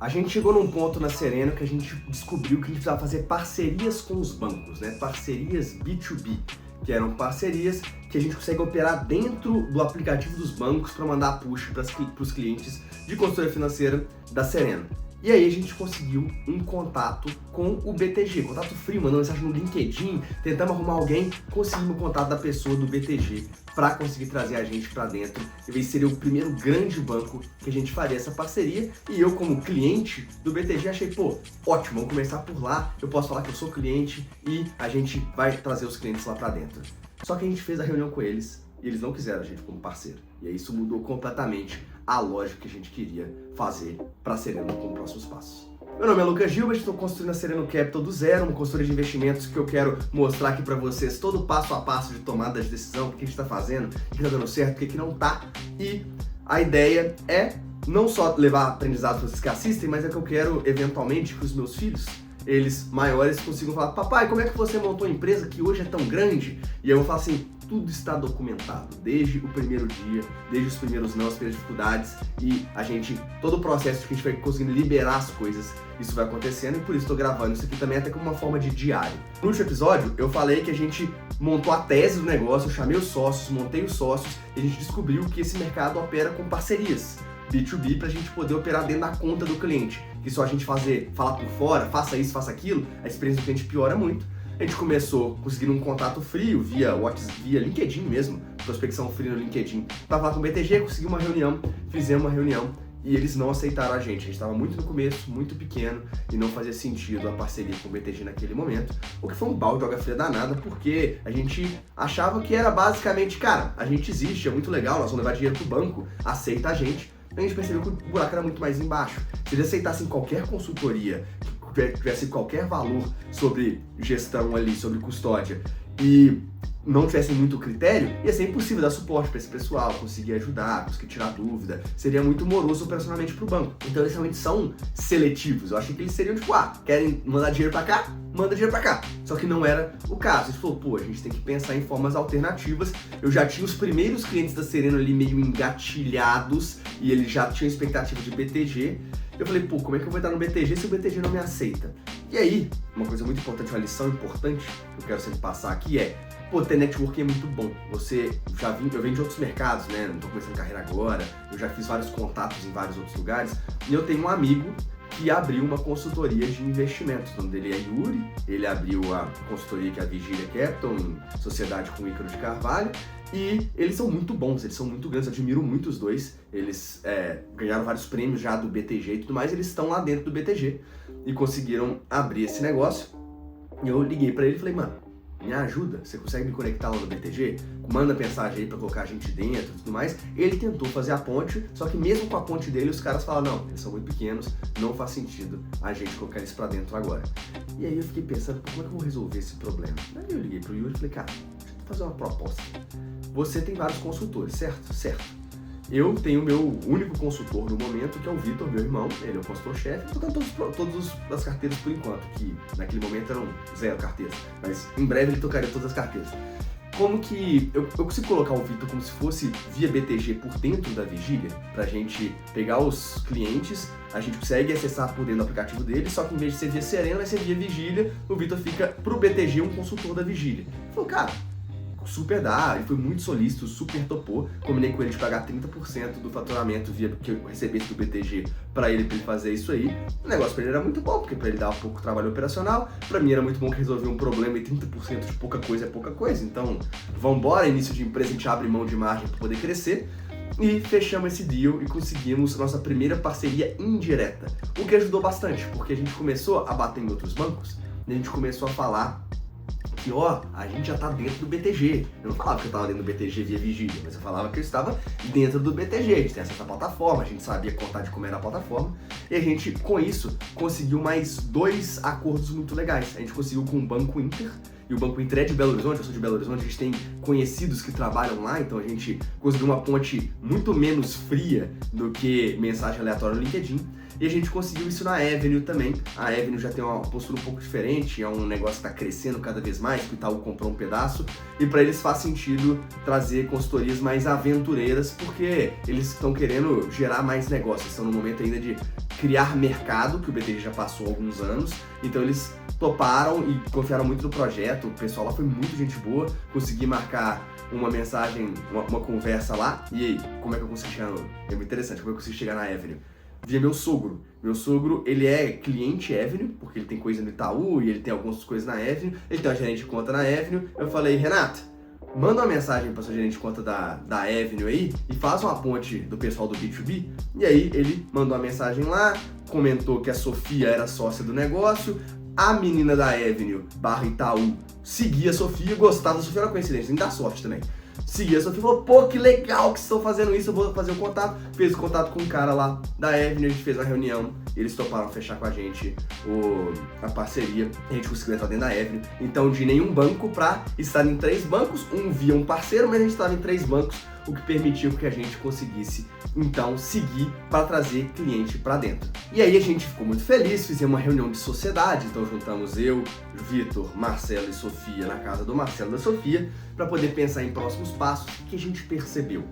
A gente chegou num ponto na Sereno que a gente descobriu que a gente precisava fazer parcerias com os bancos, né? Parcerias B2B, que eram parcerias que a gente consegue operar dentro do aplicativo dos bancos para mandar push para os clientes de consultoria financeira da Sereno. E aí a gente conseguiu um contato com o BTG, contato frio, mandando mensagem no LinkedIn, tentamos arrumar alguém, conseguimos o contato da pessoa do BTG para conseguir trazer a gente para dentro. E seria o primeiro grande banco que a gente faria essa parceria. E eu, como cliente do BTG, achei, pô, ótimo, vamos começar por lá. Eu posso falar que eu sou cliente e a gente vai trazer os clientes lá para dentro. Só que a gente fez a reunião com eles e eles não quiseram a gente como parceiro. E aí isso mudou completamente a lógica que a gente queria fazer para a Sereno como próximos passos. Meu nome é Lucas Gilbert, estou construindo a Sereno Capital do zero, uma consultoria de investimentos que eu quero mostrar aqui para vocês todo o passo a passo de tomada de decisão, o que a gente está fazendo, o que está dando certo, o que não está. E a ideia é não só levar aprendizado para vocês que assistem, mas é que eu quero eventualmente que os meus filhos, eles maiores, consigam falar: papai, como é que você montou uma empresa que hoje é tão grande? E eu vou falar assim: tudo está documentado, desde o primeiro dia, desde os primeiros não, as primeiras dificuldades, e todo o processo que a gente vai conseguindo liberar as coisas, isso vai acontecendo, e por isso estou gravando isso aqui também até como uma forma de diário. No último episódio, eu falei que a gente montou a tese do negócio, eu chamei os sócios, montei os sócios, e a gente descobriu que esse mercado opera com parcerias B2B para a gente poder operar dentro da conta do cliente, que só a gente falar por fora, faça isso, faça aquilo, a experiência do cliente piora muito. A gente começou conseguindo um contato frio via WhatsApp, via LinkedIn mesmo, prospecção fria no LinkedIn, para falar com o BTG, conseguimos uma reunião, fizemos uma reunião e eles não aceitaram a gente estava muito no começo, muito pequeno e não fazia sentido a parceria com o BTG naquele momento, o que foi um balde de água fria danada, porque a gente achava que era basicamente, cara, a gente existe, é muito legal, nós vamos levar dinheiro pro banco, aceita a gente percebeu que o buraco era muito mais embaixo. Se eles aceitassem qualquer consultoria que tivesse qualquer valor sobre gestão ali, sobre custódia, e não tivessem muito critério, ia ser impossível dar suporte para esse pessoal, conseguir ajudar, conseguir tirar dúvida, seria muito moroso operacionalmente para o banco. Então eles realmente são seletivos. Eu achei que eles seriam tipo, querem mandar dinheiro para cá? Manda dinheiro para cá. Só que não era o caso. A gente falou, pô, a gente tem que pensar em formas alternativas. Eu já tinha os primeiros clientes da Sereno ali meio engatilhados e eles já tinham expectativa de BTG. Eu falei, pô, como é que eu vou entrar no BTG se o BTG não me aceita? E aí, uma coisa muito importante, uma lição importante que eu quero sempre passar aqui é, pô, ter networking é muito bom. Eu venho de outros mercados, né? Não tô começando carreira agora, eu já fiz vários contatos em vários outros lugares, e eu tenho um amigo que abriu uma consultoria de investimentos. O nome dele é Yuri, ele abriu a consultoria que é a Vigília Capital, em sociedade com o Ícaro de Carvalho, e eles são muito bons, eles são muito grandes, eu admiro muito os dois, eles ganharam vários prêmios já do BTG e tudo mais, eles estão lá dentro do BTG e conseguiram abrir esse negócio. E eu liguei pra ele e falei, mano, me ajuda, você consegue me conectar lá no BTG? Manda mensagem aí pra colocar a gente dentro e tudo mais. Ele tentou fazer a ponte, só que mesmo com a ponte dele, os caras falaram, não, eles são muito pequenos, não faz sentido a gente colocar eles pra dentro agora. E aí eu fiquei pensando, como é que eu vou resolver esse problema? Aí eu liguei pro Yuri e falei, cara, deixa eu fazer uma proposta. Você tem vários consultores, certo? Certo. Eu tenho meu único consultor no momento, que é o Vitor, meu irmão, ele é o consultor-chefe, eu tô tocando todas as carteiras por enquanto, que naquele momento eram 0 carteiras, mas em breve ele tocaria todas as carteiras. Como que eu consigo colocar o Vitor como se fosse via BTG por dentro da Vigília, pra gente pegar os clientes, a gente consegue acessar por dentro do aplicativo dele, só que em vez de ser via Sereno, vai ser via Vigília, o Vitor fica pro BTG um consultor da Vigília. Ele falou, cara, super dá, ele foi muito solícito, super topou, combinei com ele de pagar 30% do faturamento que eu recebesse do BTG pra ele fazer isso aí. O negócio pra ele era muito bom, porque pra ele dar pouco trabalho operacional, pra mim era muito bom que resolver um problema e 30% de pouca coisa é pouca coisa, então vambora, início de empresa a gente abre mão de margem pra poder crescer. E fechamos esse deal e conseguimos nossa primeira parceria indireta, o que ajudou bastante, porque a gente começou a bater em outros bancos, e a gente começou a falar que, a gente já tá dentro do BTG. Eu não falava que eu tava dentro do BTG via Vigília, mas eu falava que eu estava dentro do BTG. A gente tem acesso à plataforma, a gente sabia contar de como era a plataforma, e a gente, com isso, conseguiu mais 2 acordos muito legais. A gente conseguiu com o Banco Inter, e o Banco Inter é de Belo Horizonte, eu sou de Belo Horizonte, a gente tem conhecidos que trabalham lá, então a gente conseguiu uma ponte muito menos fria do que mensagem aleatória no LinkedIn. E a gente conseguiu isso na Avenue também. A Avenue já tem uma postura um pouco diferente, é um negócio que está crescendo cada vez mais, que o Itaú comprou um pedaço, e para eles faz sentido trazer consultorias mais aventureiras, porque eles estão querendo gerar mais negócios, estão no momento ainda de criar mercado, que o BTG já passou há alguns anos, então eles toparam e confiaram muito no projeto, o pessoal lá foi muito gente boa, consegui marcar uma mensagem, uma conversa lá, e aí, como é que eu consegui chegar no... É muito interessante, como é que eu consegui chegar na Avenue? Via meu sogro. Meu sogro, ele é cliente Avenue, porque ele tem coisa no Itaú e ele tem algumas coisas na Avenue, ele tem uma gerente de conta na Avenue. Eu falei, Renato, manda uma mensagem para sua gerente de conta da Avenue aí e faz uma ponte do pessoal do B2B. E aí ele mandou uma mensagem lá, comentou que a Sofia era sócia do negócio, a menina da Avenue / Itaú seguia a Sofia, gostava da Sofia, era coincidência, nem dá sorte também. Seguia a Sofia e falou, pô, que legal que vocês estão fazendo isso, eu vou fazer o contato. Fez o contato com um cara lá da Avenue, a gente fez uma reunião, eles toparam fechar com a gente a parceria, a gente conseguiu entrar dentro da Avenue. Então, de nenhum banco para estar em 3 bancos, um via um parceiro, mas a gente estava em 3 bancos, o que permitiu que a gente conseguisse, então, seguir para trazer cliente para dentro. E aí a gente ficou muito feliz, fizemos uma reunião de sociedade, então juntamos eu, Vitor, Marcelo e Sofia na casa do Marcelo e da Sofia, para poder pensar em próximos passos, que a gente percebeu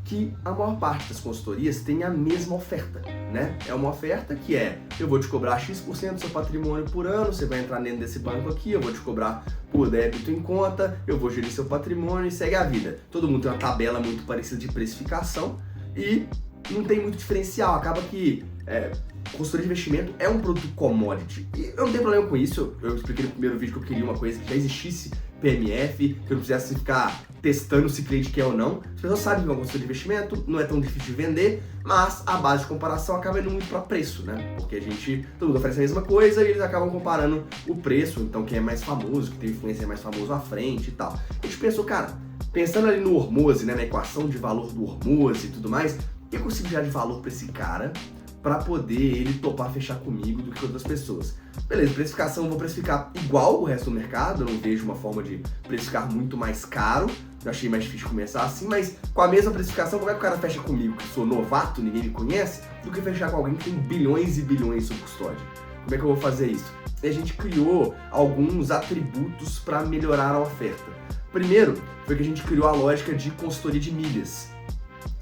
que a maior parte das consultorias tem a mesma oferta, né? É uma oferta que é, eu vou te cobrar X% do seu patrimônio por ano, você vai entrar dentro desse banco aqui, eu vou te cobrar por débito em conta, eu vou gerir seu patrimônio e segue a vida. Todo mundo tem uma tabela muito parecida de precificação e não tem muito diferencial, acaba que consultoria de investimento é um produto commodity. E eu não tenho problema com isso, eu expliquei no primeiro vídeo que eu queria uma coisa que já existisse PMF, que eu não precisasse ficar testando se o cliente quer ou não. As pessoas sabem que é uma consultoria de investimento, não é tão difícil de vender, mas a base de comparação acaba indo muito para preço, né? Porque todo mundo oferece a mesma coisa e eles acabam comparando o preço, então quem é mais famoso, que tem influência mais famoso à frente e tal. A gente pensou, cara, pensando ali no Hormozi, né, na equação de valor do Hormozi e tudo mais, eu consigo gerar de valor para esse cara para poder ele topar fechar comigo do que outras pessoas. Beleza, precificação, eu vou precificar igual o resto do mercado, eu não vejo uma forma de precificar muito mais caro, eu achei mais difícil começar assim, mas com a mesma precificação, como é que o cara fecha comigo, que sou novato, ninguém me conhece, do que fechar com alguém que tem bilhões e bilhões sob custódia? Como é que eu vou fazer isso? E a gente criou alguns atributos para melhorar a oferta. Primeiro, foi que a gente criou a lógica de consultoria de milhas,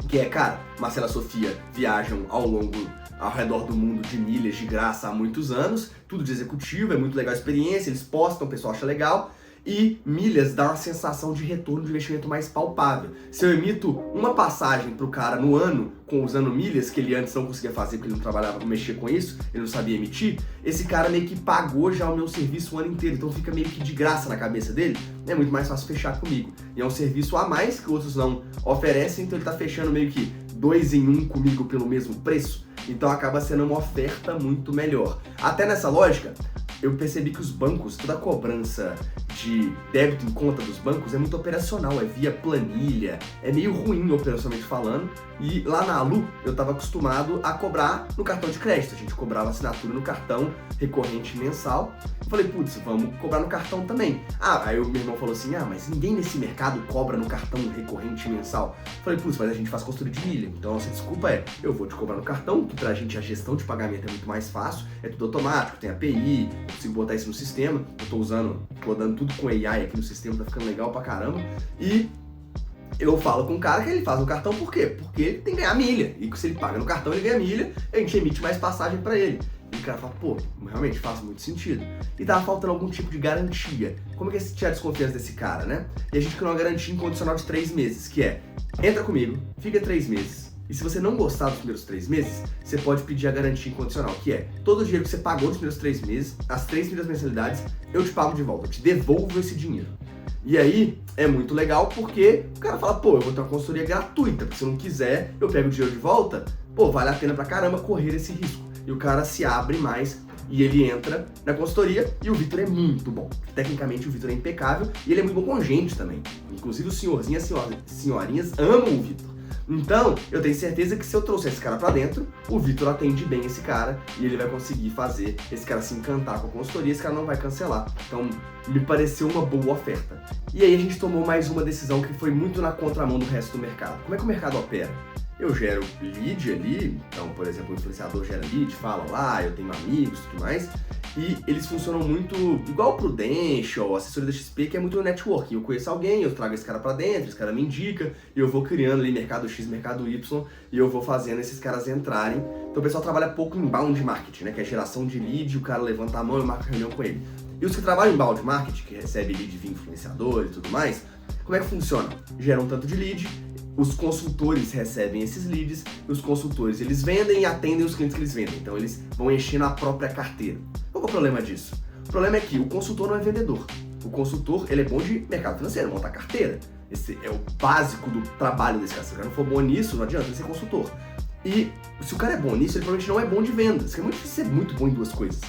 que é, cara, Marcela e Sofia viajam ao redor do mundo de milhas de graça há muitos anos, tudo de executivo, é muito legal a experiência, eles postam, o pessoal acha legal, e milhas dá uma sensação de retorno de investimento mais palpável. Se eu emito uma passagem pro cara no ano, usando milhas, que ele antes não conseguia fazer porque ele não trabalhava, não mexia com isso, ele não sabia emitir, esse cara meio que pagou já o meu serviço o ano inteiro, então fica meio que de graça na cabeça dele, é muito mais fácil fechar comigo. E é um serviço a mais que outros não oferecem, então ele tá fechando meio que 2 em 1 comigo pelo mesmo preço, então acaba sendo uma oferta muito melhor. Até nessa lógica, eu percebi que os bancos, toda a cobrança de débito em conta dos bancos é muito operacional, é via planilha, é meio ruim operacionalmente falando, e lá na Alu eu estava acostumado a cobrar no cartão de crédito, a gente cobrava assinatura no cartão recorrente mensal, eu falei, putz, vamos cobrar no cartão também. Aí o meu irmão falou assim, mas ninguém nesse mercado cobra no cartão recorrente mensal. Eu falei, putz, mas a gente faz consultoria de milha, então a nossa desculpa é, eu vou te cobrar no cartão, que pra gente a gestão de pagamento é muito mais fácil, é tudo automático, tem API, eu consigo botar isso no sistema, eu tô rodando tudo com AI aqui no sistema, tá ficando legal pra caramba, e eu falo com o cara que ele faz no cartão, por quê? Porque ele tem que ganhar milha, e se ele paga no cartão ele ganha milha, a gente emite mais passagem pra ele. E o cara fala, pô, realmente faz muito sentido. E tava faltando algum tipo de garantia. Como é que é tirar desconfiança desse cara, né? E a gente criou uma garantia incondicional de 3 meses, que é, entra comigo, fica 3 meses, e se você não gostar dos primeiros 3 meses, você pode pedir a garantia incondicional, que é, todo o dinheiro que você pagou nos primeiros 3 meses, as 3 primeiras mensalidades, eu te pago de volta, eu te devolvo esse dinheiro. E aí, é muito legal porque o cara fala, pô, eu vou ter uma consultoria gratuita, porque se eu não quiser, eu pego o dinheiro de volta, pô, vale a pena pra caramba correr esse risco. E o cara se abre mais e ele entra na consultoria e o Vitor é muito bom. Tecnicamente o Vitor é impecável e ele é muito bom com gente também. Inclusive os senhorzinhos e senhorinhas amam o Vitor. Então, eu tenho certeza que se eu trouxer esse cara pra dentro, o Vitor atende bem esse cara e ele vai conseguir fazer esse cara se encantar com a consultoria, esse cara não vai cancelar. Então, me pareceu uma boa oferta. E aí a gente tomou mais uma decisão que foi muito na contramão do resto do mercado. Como é que o mercado opera? eu gero lead ali, então, por exemplo, o influenciador gera lead, fala lá, eu tenho amigos e tudo mais, e eles funcionam muito igual o Prudential, a assessoria da XP, que é muito networking. Eu conheço alguém, eu trago esse cara pra dentro, esse cara me indica, e eu vou criando ali mercado X, mercado Y, e eu vou fazendo esses caras entrarem. Então o pessoal trabalha pouco em inbound marketing, né, que é geração de lead, o cara levanta a mão e marca reunião com ele. E os que trabalham em inbound marketing, que recebe lead via influenciador e tudo mais, como é que funciona? Geram um tanto de lead, os consultores recebem esses leads, e os consultores eles vendem e atendem os clientes que eles vendem. Então eles vão enchendo a própria carteira. Qual é o problema disso? O problema é que o consultor não é vendedor. O consultor ele é bom de mercado financeiro, montar carteira. Esse é o básico do trabalho desse cara. Se o cara não for bom nisso, não adianta ele ser consultor. E se o cara é bom nisso, ele provavelmente não é bom de vendas, que é muito difícil ser muito bom em duas coisas.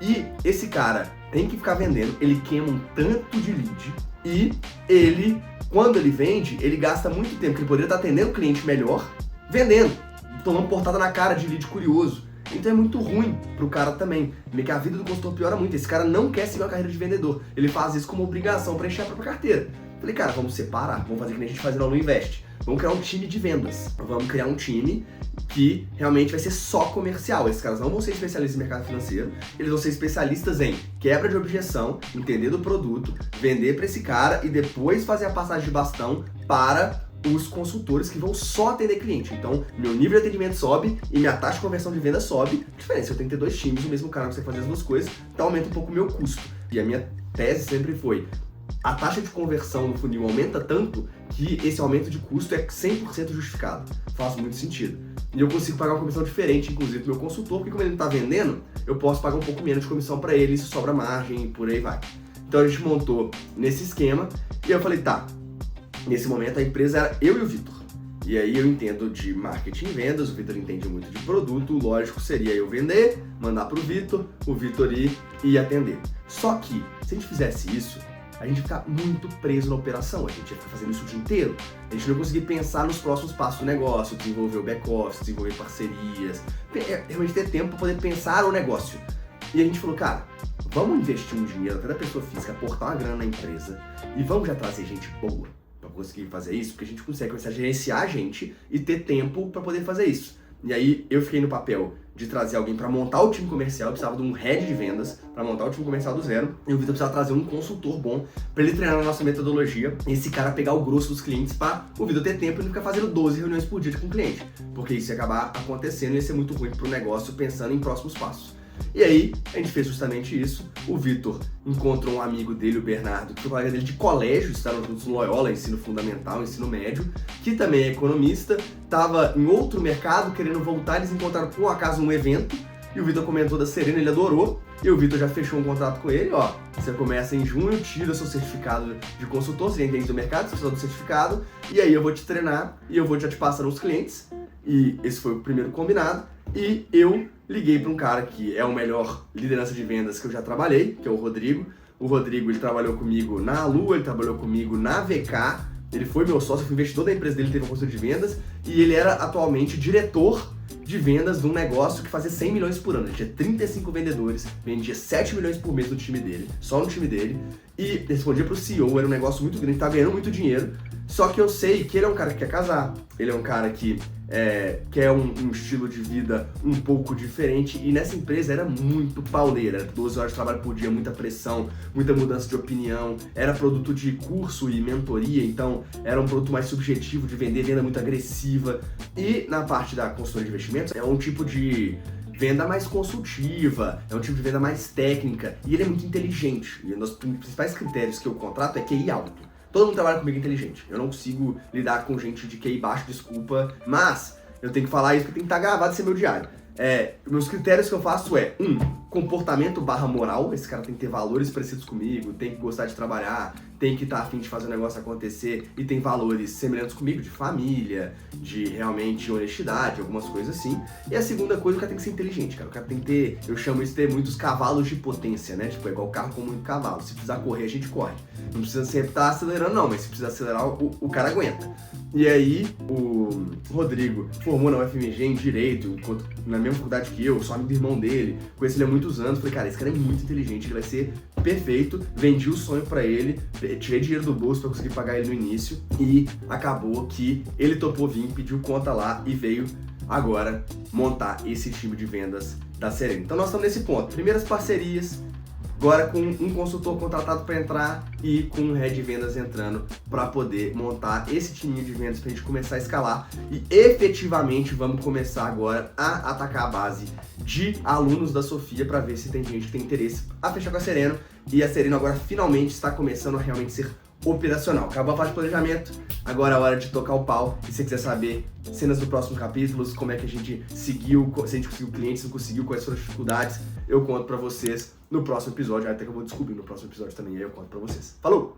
E esse cara tem que ficar vendendo, ele queima um tanto de lead e ele, quando ele vende, ele gasta muito tempo que ele poderia estar atendendo o cliente melhor, vendendo, tomando portada na cara de lead curioso. Então é muito ruim pro cara também. Meio que a vida do consultor piora muito. Esse cara não quer seguir uma carreira de vendedor. Ele faz isso como obrigação para encher a própria carteira. Falei, cara, vamos separar. Vamos fazer o que a gente faz no Alu Invest. Vamos criar um time de vendas. Vamos criar um time que realmente vai ser só comercial. Esses caras não vão ser especialistas em mercado financeiro. Eles vão ser especialistas em quebra de objeção, entender do produto, vender para esse cara e depois fazer a passagem de bastão para os consultores que vão só atender cliente. Então, meu nível de atendimento sobe e minha taxa de conversão de venda sobe. A diferença, eu tenho que ter dois times, o mesmo cara não consegue fazer as duas coisas, então aumenta um pouco o meu custo. E a minha tese sempre foi, a taxa de conversão no funil aumenta tanto que esse aumento de custo é 100% justificado. Faz muito sentido. E eu consigo pagar uma comissão diferente, inclusive, pro meu consultor, porque como ele não está vendendo, eu posso pagar um pouco menos de comissão para ele, isso sobra margem e por aí vai. Então a gente montou nesse esquema e eu falei, tá, nesse momento a empresa era eu e o Vitor. E aí eu entendo de marketing e vendas, o Vitor entende muito de produto, o lógico seria eu vender, mandar pro Vitor, o Vitor ir e atender. Só que, se a gente fizesse isso, a gente ia ficar muito preso na operação, a gente ia ficar fazendo isso o dia inteiro, a gente não ia conseguir pensar nos próximos passos do negócio, desenvolver o back-office, desenvolver parcerias, realmente ter tempo para poder pensar o negócio. E a gente falou, cara, vamos investir um dinheiro até da pessoa física, aportar uma grana na empresa e vamos já trazer gente boa para conseguir fazer isso, porque a gente consegue começar a gerenciar a gente e ter tempo para poder fazer isso. E aí eu fiquei no papel de trazer alguém para montar o time comercial, eu precisava de um head de vendas para montar o time comercial do zero, e o Vitor precisava trazer um consultor bom para ele treinar na nossa metodologia, e esse cara pegar o grosso dos clientes para o Vitor ter tempo e não ficar fazendo 12 reuniões por dia com o cliente, porque isso ia acabar acontecendo e ia ser muito ruim para o negócio pensando em próximos passos. E aí, a gente fez justamente isso. O Vitor encontrou um amigo dele, o Bernardo, que foi colega dele de colégio, estavam juntos no Loyola, ensino fundamental, ensino médio, que também é economista, estava em outro mercado, querendo voltar, eles encontraram por um acaso um evento, e o Vitor comentou da Serena, ele adorou, e o Vitor já fechou um contrato com ele, ó, você começa em junho, tira seu certificado de consultor, você entende do mercado, você precisa do certificado, e aí eu vou te treinar, e eu vou já te passar nos clientes, e esse foi o primeiro combinado, e eu liguei para um cara que é o melhor liderança de vendas que eu já trabalhei, que é o Rodrigo. O Rodrigo, ele trabalhou comigo na Alu, ele trabalhou comigo na VK, ele foi meu sócio, eu fui investidor da empresa dele, teve uma consultoria de vendas, e ele era atualmente diretor de vendas de um negócio que fazia 100 milhões por ano. Ele tinha 35 vendedores, vendia 7 milhões por mês no time dele, só no time dele, e respondia pro CEO, era um negócio muito grande, tava ganhando muito dinheiro. Só que eu sei que ele é um cara que quer casar, ele é um cara que quer um estilo de vida um pouco diferente, e nessa empresa era muito pauleira, 12 horas de trabalho por dia, muita pressão, muita mudança de opinião, era produto de curso e mentoria, então era um produto mais subjetivo de vender, venda muito agressiva, e na parte da consultoria de investimentos é um tipo de venda mais consultiva, é um tipo de venda mais técnica, e ele é muito inteligente, e um dos principais critérios que eu contrato é QI alto. Todo mundo trabalha comigo inteligente. Eu não consigo lidar com gente de QI baixo, desculpa, mas eu tenho que falar isso porque tem que estar gravado e ser meu diário. Meus critérios que eu faço é, comportamento / moral, esse cara tem que ter valores parecidos comigo, tem que gostar de trabalhar, tem que estar a fim de fazer o negócio acontecer e tem valores semelhantes comigo, de família, de realmente honestidade, algumas coisas assim. E a segunda coisa, o cara tem que ser inteligente, cara. O cara tem que ter, eu chamo isso de ter muitos cavalos de potência, né? Tipo, é igual carro com muito cavalo. Se precisar correr, a gente corre. Não precisa sempre estar acelerando, não, mas se precisar acelerar, o cara aguenta. E aí, o Rodrigo formou na UFMG em Direito, na mesma faculdade que eu, sou amigo do irmão dele, conheci ele há muito muitos anos. Falei, cara, esse cara é muito inteligente, ele vai ser perfeito. Vendi o sonho pra ele, tirei dinheiro do bolso pra conseguir pagar ele no início e acabou que ele topou vir, pediu conta lá e veio agora montar esse time de vendas da Sereno. Então nós estamos nesse ponto. Primeiras parcerias, agora com um consultor contratado para entrar e com um head de vendas entrando para poder montar esse time de vendas para a gente começar a escalar e efetivamente vamos começar agora a atacar a base de alunos da Sofia para ver se tem gente que tem interesse a fechar com a Sereno, e a Sereno agora finalmente está começando a realmente ser operacional. Acabou a fase de planejamento, agora é a hora de tocar o pau. E se você quiser saber cenas do próximo capítulo, como é que a gente seguiu, se a gente conseguiu clientes, se não conseguiu, quais foram as dificuldades, eu conto pra vocês no próximo episódio. Até que eu vou descobrir no próximo episódio também, aí eu conto pra vocês. Falou!